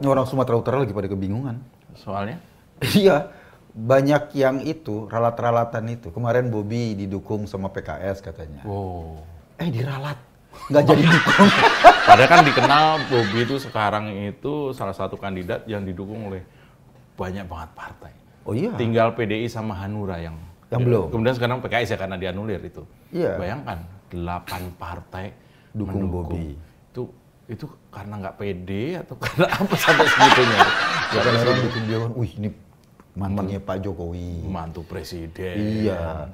Orang Sumatera Utara lagi pada kebingungan. Soalnya? Iya, banyak yang itu, ralat-ralatan itu. Kemarin Bobi didukung sama PKS katanya. Oh. Diralat. Nggak jadi dukung. Padahal kan dikenal Bobi itu sekarang itu salah satu kandidat yang didukung oleh banyak banget partai. Oh iya? Tinggal PDI sama Hanura yang belum. Kemudian sekarang PKS ya karena dianulir itu. Iya. Bayangkan 8 partai Dukung mendukung. Bobi. Itu karena nggak pede atau karena apa sampai segitunya? Ya kan orang bikin dia, wih ini mantannya Pak Jokowi. Mantu presiden. Iya.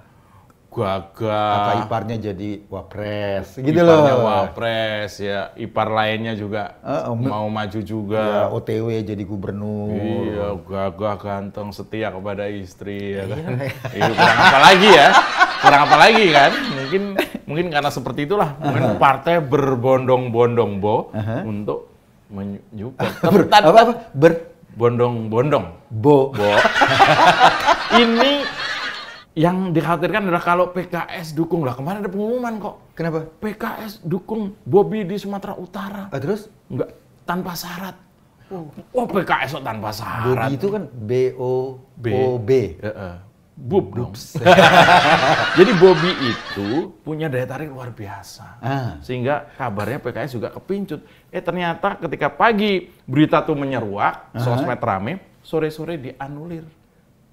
Gagah. Kakak iparnya jadi wapres, gitu Iparnya loh. wapres ya, ipar lainnya juga mau maju juga. Ya, OTW jadi gubernur. Iya, gagah, ganteng, setia kepada istri ya kan. Iya, kurang apa lagi ya? Kurang apa lagi kan? Mungkin karena seperti itulah. Mungkin partai berbondong-bondong untuk menyupport. Bondong-bondong. Bo. Ini yang dikhawatirkan adalah kalau PKS dukung lah. Kemarin ada pengumuman kok. Kenapa? PKS dukung Bobi di Sumatera Utara. Terus? Enggak, tanpa syarat. Oh, PKS kok tanpa syarat. Bobi itu kan B-O-B. Bub dong. Jadi Bobi itu punya daya tarik luar biasa. Sehingga kabarnya PKS juga kepincut. Ternyata ketika pagi berita tuh menyeruak, sosmed rame, sore-sore dianulir.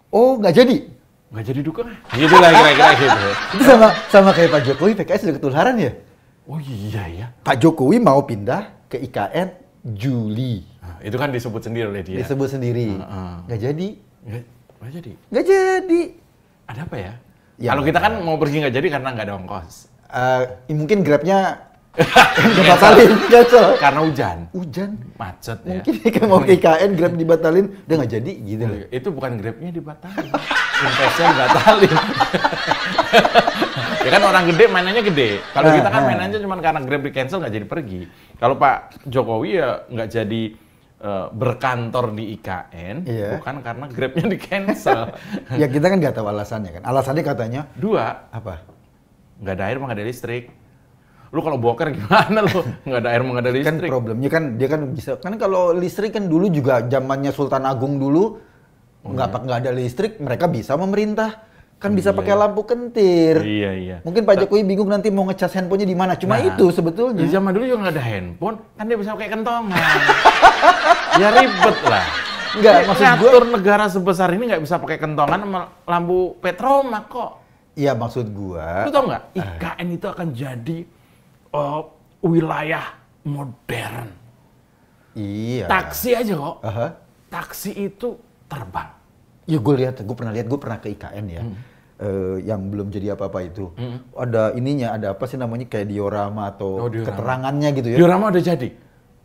Oh, nggak jadi? Nggak jadi dukung. Gitu lah kira-kira gitu. Itu sama kayak Pak Jokowi, PKS udah ketularan ya? Oh iya ya. Pak Jokowi mau pindah ke IKN Juli. Nah, itu kan disebut sendiri oleh dia. Disebut sendiri. Nggak jadi. Nggak jadi. Nggak jadi. Ada apa ya? Ya kalau kita kan mau pergi nggak jadi karena nggak ada ongkos. Mungkin Grab-nya dibatalin, cancel. Karena hujan. Hujan. Macet ya. Mungkin kan mau ke IKN, Grab dibatalin, udah nggak jadi gitu loh. Itu bukan Grab-nya dibatalin. Investnya dibatalin. Ya kan orang gede mainannya gede. Kalau kita kan mainannya cuma karena Grab di cancel nggak jadi pergi. Kalau Pak Jokowi ya nggak jadi berkantor di IKN, bukan karena Grab-nya di cancel. Ya kita kan nggak tahu alasannya kan. Alasannya katanya 2. Apa? Nggak ada air, nggak ada listrik. Lu kalau boker gimana lu? Nggak ada air, nggak ada listrik. Kan problemnya kan dia kan bisa, kan kalau listrik kan dulu juga zamannya Sultan Agung dulu, nggak ada listrik, mereka bisa memerintah. Kan bisa pakai lampu kentir. Iya. Mungkin Pak Jokowi bingung nanti mau ngecas handphonenya di mana. Cuma itu sebetulnya. Di zaman dulu juga nggak ada handphone, kan dia bisa pakai kentongan. Ya ribet lah. Enggak, maksud gue ngatur negara sebesar ini nggak bisa pakai kentongan sama lampu petromak kok. Iya, maksud gua. Lu tau nggak? IKN itu akan jadi wilayah modern. Iya. Taksi aja kok. Taksi itu terbang. Ya gue pernah ke IKN ya. Yang belum jadi apa-apa itu. Ada ininya, ada apa sih namanya kayak diorama atau keterangannya gitu ya. Diorama udah jadi.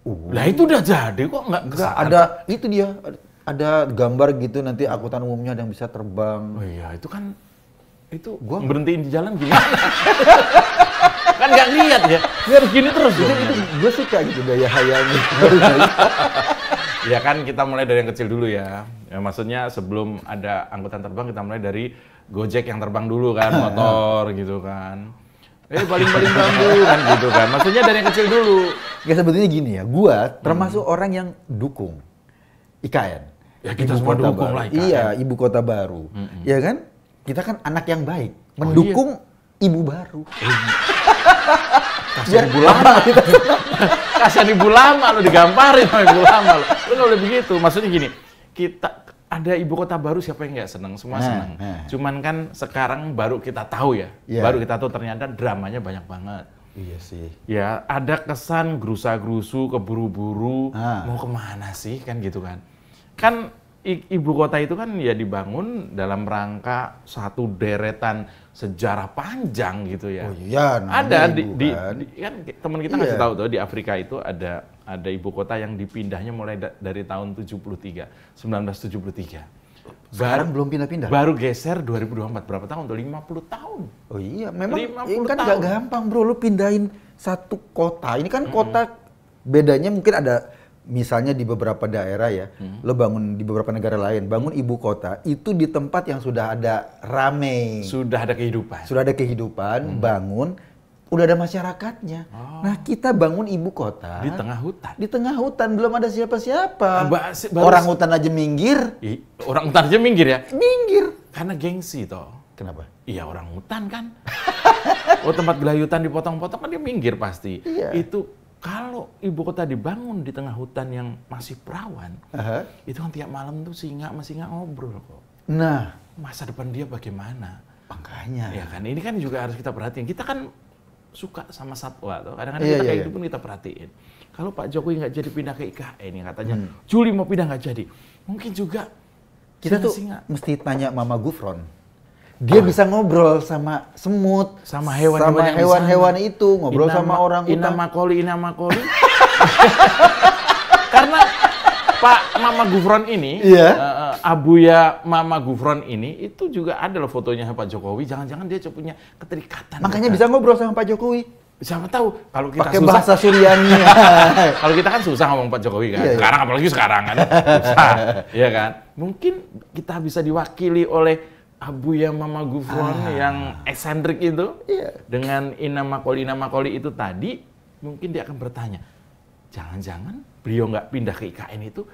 Lah itu udah jadi kok nggak ada itu dia. Ada gambar gitu nanti angkutan umumnya ada yang bisa terbang. Oh iya, itu kan itu gua berhentiin di jalan gimana? Kan nggak lihat ya. Biar gini terus. Itu gue suka gitu gaya hayalnya. Ya kan kita mulai dari yang kecil dulu ya. Ya maksudnya sebelum ada angkutan terbang kita mulai dari Gojek yang terbang dulu kan, motor gitu kan. Baling-baling bambu kan gitu kan. Maksudnya dari yang kecil dulu. Ya sebetulnya gini ya, gua termasuk orang yang dukung IKN. Ya kita semua dukung lah IKN. Iya, ibu kota baru. Ya kan? Kita kan anak yang baik, mendukung ibu baru. Kasihan ibu lama. Kasihan ibu lama lo digamparin sama ibu lama lo. Lu nggak boleh begitu. Maksudnya gini, kita ada ibu kota baru siapa yang nggak seneng? Semua seneng. Cuman kan sekarang baru kita tahu ya. Baru kita tahu ternyata dramanya banyak banget. Iya sih. Ya ada kesan gerusa-gerusu, keburu-buru. Mau kemana sih kan gitu kan? Kan ibu kota itu kan ya dibangun dalam rangka satu deretan sejarah panjang gitu ya. Oh iya, ada kan teman kita ngasih tahu tuh di Afrika itu ada ibu kota yang dipindahnya mulai dari tahun 1973. Sekarang belum pindah-pindah. Baru geser 2024, berapa tahun tuh? 50 tahun. Oh iya, memang kan tahun. nggak gampang bro, lu pindahin satu kota. Ini kan kota bedanya mungkin ada. Misalnya di beberapa daerah ya, lo bangun di beberapa negara lain, bangun ibu kota, itu di tempat yang sudah ada rame. Sudah ada kehidupan. Bangun, udah ada masyarakatnya. Nah, kita bangun ibu kota Di tengah hutan. Di tengah hutan belum ada siapa-siapa. Baru- Orang hutan aja minggir. Orang hutan aja minggir ya? Minggir. Karena gengsi toh. Kenapa? Iya orang hutan kan. Oh tempat gelayutan dipotong-potong kan dia minggir pasti. Iya. Itu kalau ibu kota dibangun di tengah hutan yang masih perawan, itu kan tiap malam tuh singa sama singa ngobrol kok. Nah, Masa depan dia bagaimana? makanya. Ya kan, ini kan juga harus kita perhatiin. Kita kan suka sama satwa tuh. Kadang-kadang Iya, kita kayak iya. gitu pun kita perhatiin. Kalau Pak Jokowi nggak jadi pindah ke IKN yang katanya Juli mau pindah nggak jadi, mungkin juga Kita tuh singa-singa mesti tanya Mama Gufron. Dia bisa ngobrol sama semut, sama hewan-hewan yang di hewan-hewan sana. itu, ngobrol sama orang hutan. Inamakoli. Karena Pak Mama Gufron ini, Abuya Mama Gufron ini, itu juga ada loh fotonya Pak Jokowi. Jangan-jangan dia punya keterikatan. Makanya bisa ngobrol sama Pak Jokowi. Siapa tahu kalau kita Pakai susah, bahasa Suryani. kalau kita kan susah ngomong Pak Jokowi kan. Iya, iya. Sekarang apalagi sekarang kan susah, ya kan. Mungkin kita bisa diwakili oleh Abuya Mama Gufron yang eksentrik itu dengan Inamakoli itu tadi, mungkin dia akan bertanya, jangan-jangan beliau nggak pindah ke IKN itu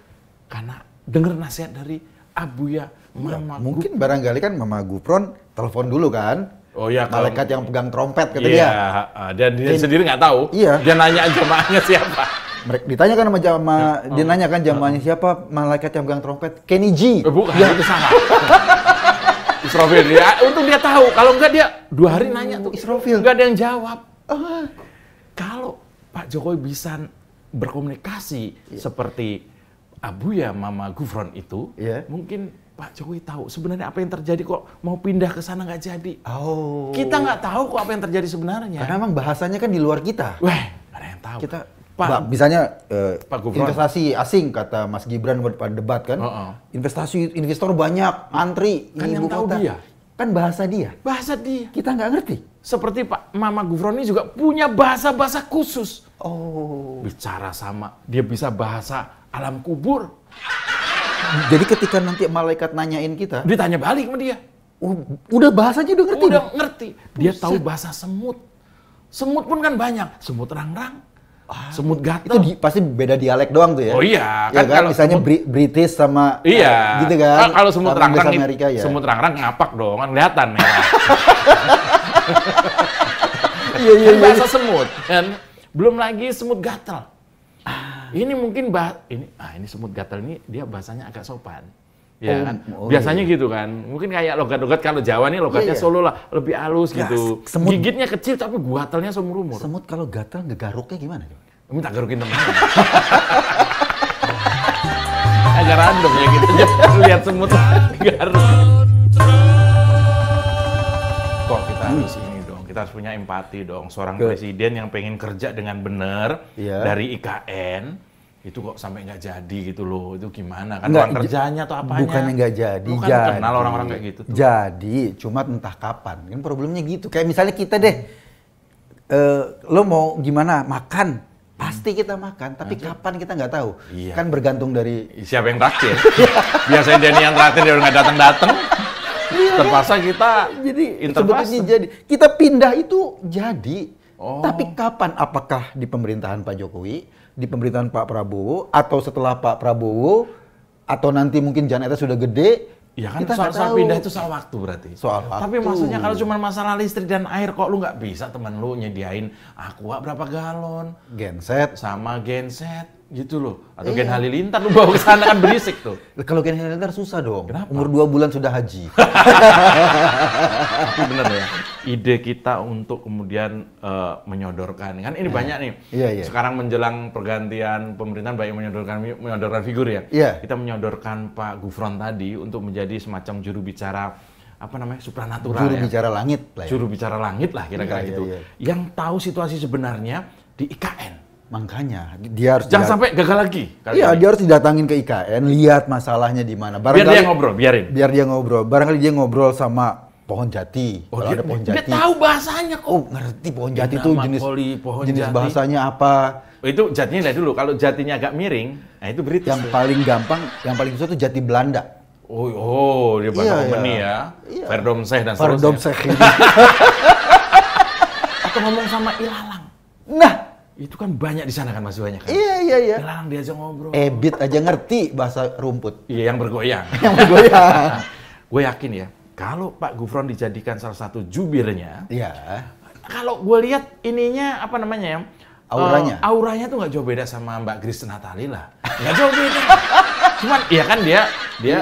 karena dengar nasihat dari Abuya Mama Gufron. Mungkin barangkali kan Mama Gufron telepon dulu kan. Oh iya, Malaikat yang pegang trompet kata iya, dia. dan dia sendiri nggak tahu. Iya. Dia nanya jamaahnya siapa. Mereka ditanya kan sama jamaah, dia nanya kan jamaahnya siapa malaikat yang pegang trompet? Kenny G. Bukan, itu salah. Israfil, ya, untung dia tahu. Kalau enggak dia 2 hari nanya tuh. Israfil. Enggak ada yang jawab. Kalau Pak Jokowi bisa berkomunikasi seperti Abuya Mama Gufron itu, mungkin Pak Jokowi tahu sebenarnya apa yang terjadi kok mau pindah ke sana nggak jadi. Kita nggak tahu kok apa yang terjadi sebenarnya. Karena emang bahasanya kan di luar kita. Wah, nggak ada yang tahu. Kita Pak, misalnya Pak Gufron. investasi asing kata Mas Gibran pada debat kan. Investasi investor banyak, antri Kan di yang ibu tahu kota. dia. Kan bahasa dia. Bahasa dia. Kita nggak ngerti. Seperti Pak Mama Gufron ini juga punya bahasa-bahasa khusus. Bicara sama, dia bisa bahasa alam kubur. Jadi ketika nanti malaikat nanyain kita, Ditanya balik sama dia. udah bahasanya udah ngerti. Udah ngerti. Dia tahu bahasa semut. Semut pun kan banyak. Semut rangrang, semut Itu gatel. pasti beda dialek doang tuh ya. Oh iya, Ya kan kan kalau misalnya semut- British sama Iya. gitu kan. Kalau semut Sama rangrang, Inggris Amerika ya. semut rangrang ngapak dong, kan kelihatan merah. Iya. Bahasa semut. Dan belum lagi semut gatel. Ini mungkin ini semut gatel ini dia bahasanya agak sopan. Ya kan? Biasanya gitu kan. Mungkin kayak logat-logat kalau Jawa nih logatnya Solo lah, lebih halus gitu. Gigitnya kecil tapi guatelnya seumur umur. Semut kalau gatal ngegaruknya gimana? Minta garukin temennya. Agak random ya gitu. Lihat semut garuk. Kok kita harus ini dong, kita harus punya empati dong. Seorang presiden yang pengen kerja dengan benar dari IKN, itu kok sampai nggak jadi gitu loh. Itu gimana? Kan orang kerjanya atau apanya? Bukannya nggak jadi. Lu kan jadi. kenal orang-orang kayak gitu tuh. Jadi, cuma entah kapan. Kan problemnya gitu. Kayak misalnya kita deh, lo mau gimana? Makan. Pasti kita makan, tapi kapan kita nggak tahu. Iya. Kan bergantung dari Siapa yang traktir? Biasanya Denny yang traktir, dia udah nggak datang-datang. Terpaksa kita jadi intervensi. sebetulnya jadi kita pindah itu jadi. Tapi kapan? Apakah di pemerintahan Pak Jokowi, di pemerintahan Pak Prabowo, atau setelah Pak Prabowo, atau nanti mungkin Jan Etes sudah gede? Ya kan kita nggak soal tahu. pindah itu soal waktu berarti. Soal waktu. Tapi maksudnya kalau cuma masalah listrik dan air kok lu nggak bisa temen lu nyediain aqua berapa galon Genset. sama genset gitu loh. Atau Gen Halilintar lu bawa ke sana kan berisik tuh. Kalau Gen Halilintar susah dong. Kenapa? Umur 2 bulan sudah haji. Tapi bener ya. Ide kita untuk kemudian menyodorkan kan ini banyak nih. Iya. Sekarang menjelang pergantian pemerintahan banyak menyodorkan figur ya. Iya. Kita menyodorkan Pak Gufron tadi untuk menjadi semacam juru bicara apa namanya supranatural Juru ya. bicara langit lah ya. Juru bicara langit lah kira-kira Iya, gitu. iya. Yang tahu situasi sebenarnya di IKN. Makanya dia harus Jangan sampai gagal lagi. Iya, dia harus didatangin ke IKN, lihat masalahnya di mana. Biar dia ngobrol, biarin. Biar dia ngobrol. Barangkali dia ngobrol sama pohon jati. Kalau ada pohon Dia jati. tahu bahasanya kok. Oh, ngerti pohon jati itu Inamakoli, pohon jenis jati. bahasanya apa. Itu jatinya lihat dulu. Kalau jatinya agak miring, nah itu British. Yang paling gampang, yang paling susah itu jati Belanda. Oh, dia bahasa Romani ya. Iya. Verdomseh dan Verdom seterusnya. Sech. Atau ngomong sama Ilalang. Nah, Itu kan banyak di sana kan, masih banyak kan? iya. Ilalang diajak ngobrol. Ebit aja ngerti bahasa rumput. Iya, yang bergoyang. Yang bergoyang. Gue yakin ya, kalau Pak Gufron dijadikan salah satu jubirnya, Iya. kalau gue lihat ininya apa namanya ya? Auranya? Auranya tuh nggak jauh beda sama Mbak Grace Natali lah. Nggak jauh beda. Cuman iya kan dia Iya.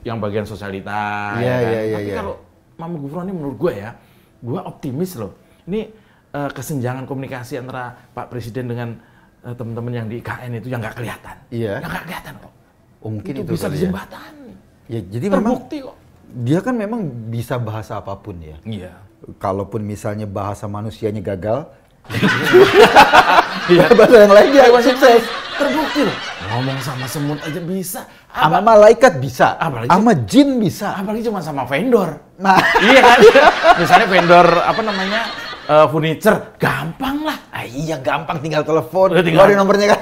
yang bagian sosialita. Iya, ya kan? iya. Tapi kalau Mama Gufron ini menurut gue ya, gue optimis loh. Ini kesenjangan komunikasi antara Pak Presiden dengan teman-teman yang di IKN itu yang nggak kelihatan. Iya. Yang nggak kelihatan kok. Oh, mungkin itu bisa kali ya. dijembatani. Ya, jadi memang Terbukti kok. dia kan memang bisa bahasa apapun ya. Iya. Kalaupun misalnya bahasa manusianya gagal, Iya. bahasa yang lain dia sukses. Terbukti loh. Ngomong sama semut aja bisa. Sama malaikat bisa, Apalagi- sama jin bisa. Apalagi cuma sama vendor. Nah, Iya kan? Misalnya vendor apa namanya? Furniture, gampang lah. iya gampang tinggal telepon, Udah tinggal. keluarin nomornya kan.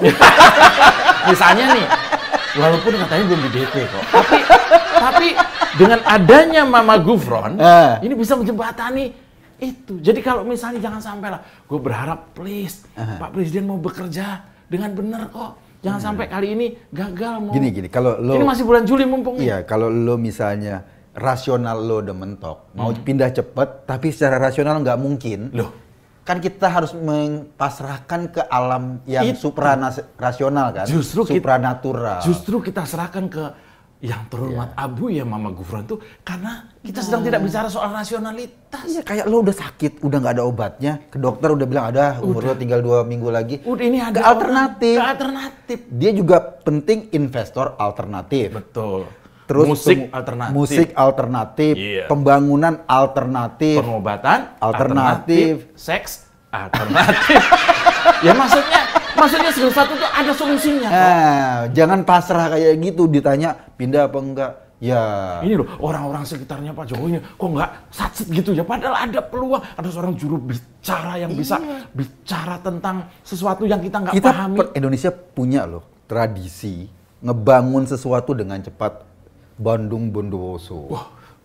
Misalnya nih, walaupun katanya belum di DP kok. Tapi dengan adanya Mama Gufron, ini bisa menjembatani itu. Jadi kalau misalnya jangan sampai lah, gue berharap please Pak Presiden mau bekerja dengan benar kok. Jangan sampai kali ini gagal mau. Gini, kalau lo Ini masih bulan Juli mumpung nih. iya, kalau lo misalnya rasional lo udah mentok, mau pindah cepet, tapi secara rasional nggak mungkin. Loh. Kan kita harus mempasrahkan ke alam yang supranasional kan, Justru supranatural. Justru kita serahkan ke yang terhormat Abu ya Mama Gufron tuh karena kita sedang tidak bicara soal rasionalitas. Iya, kayak lo udah sakit, udah nggak ada obatnya, ke dokter udah bilang ada umur lo tinggal 2 minggu lagi. Udah ini ada Nggak alternatif. Nggak alternatif. Dia juga penting investor alternatif. Betul. Terus musik alternatif, Iya. pembangunan alternatif, Pengobatan alternatif. seks alternatif. Ya maksudnya segala satu tuh ada solusinya. Nah, jangan pasrah kayak gitu ditanya pindah apa enggak. Ya. Ini loh orang-orang sekitarnya Pak Jokowi kok nggak satset gitu ya. Padahal ada peluang, ada seorang juru bicara yang bisa bicara tentang sesuatu yang kita nggak pahami. Indonesia punya loh tradisi ngebangun sesuatu dengan cepat. Bandung Bondowoso,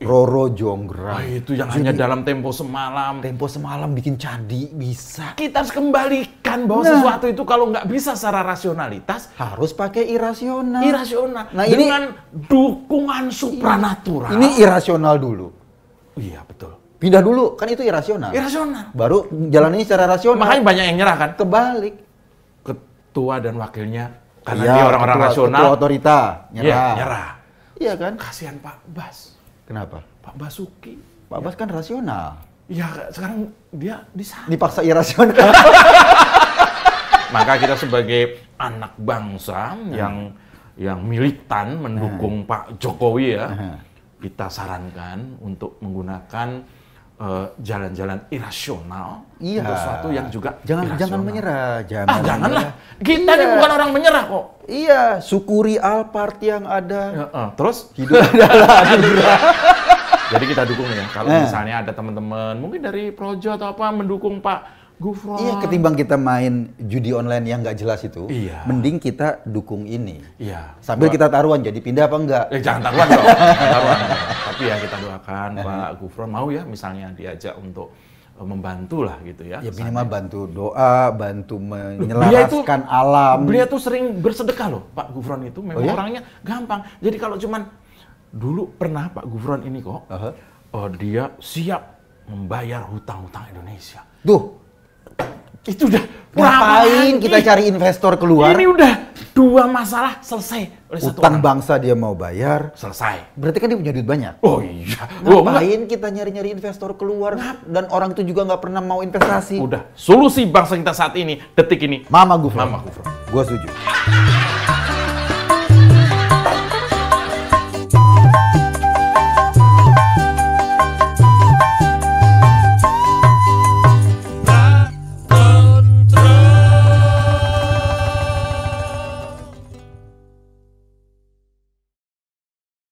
Roro Jonggrang. Itu yang hanya dalam tempo semalam. Tempo semalam bikin candi bisa. Kita harus kembalikan bahwa sesuatu itu kalau nggak bisa secara rasionalitas, Harus pakai irasional. Nah, dengan dukungan supranatural. Ini irasional dulu. Iya betul. Pindah dulu, kan itu irasional. Irasional. Baru jalannya secara rasional. Makanya banyak yang nyerah kan. Kebalik. Ketua dan wakilnya karena Iya, dia orang-orang rasional. Ketua otorita nyerah. Iya, nyerah. Iya kan? Kasihan Pak Bas. Kenapa? Pak Basuki. Pak Bas kan rasional. Ya sekarang dia di sana. Dipaksa irasional. Maka kita sebagai anak bangsa yang militan mendukung Pak Jokowi ya, kita sarankan untuk menggunakan jalan-jalan irasional untuk sesuatu yang juga Jangan irasional. menyerah. Janganlah. Kita ini bukan orang menyerah kok. Iya, syukuri Alphard yang ada. Terus Hidup adalah anugerah. jadi kita dukung ya. Kalau misalnya ada teman-teman mungkin dari Projo atau apa mendukung Pak Gufron. Iya, ketimbang kita main judi online yang nggak jelas itu, Iya. mending kita dukung ini. Iya. Sambil kita taruhan, jadi pindah apa enggak? Jangan taruhan dong. Taruhan. Tapi ya kita doakan Pak Gufron mau ya misalnya diajak untuk membantu lah gitu ya. Ya minimal bantu doa, bantu menyelaraskan alam. Beliau tuh sering bersedekah loh, Pak Gufron itu memang ya? orangnya gampang. Jadi kalau cuman dulu pernah Pak Gufron ini kok, dia siap membayar hutang-hutang Indonesia. Tuh, Itu udah ngapain kita cari investor keluar? Ini udah 2 masalah selesai oleh satu Utang orang. bangsa dia mau bayar. Selesai. Berarti kan dia punya duit banyak. Oh iya. Ngapain kita nyari-nyari investor keluar? Dan orang itu juga nggak pernah mau investasi. Udah. Solusi bangsa kita saat ini, detik ini. Mama Gufron. Mama Gufron. Gua setuju.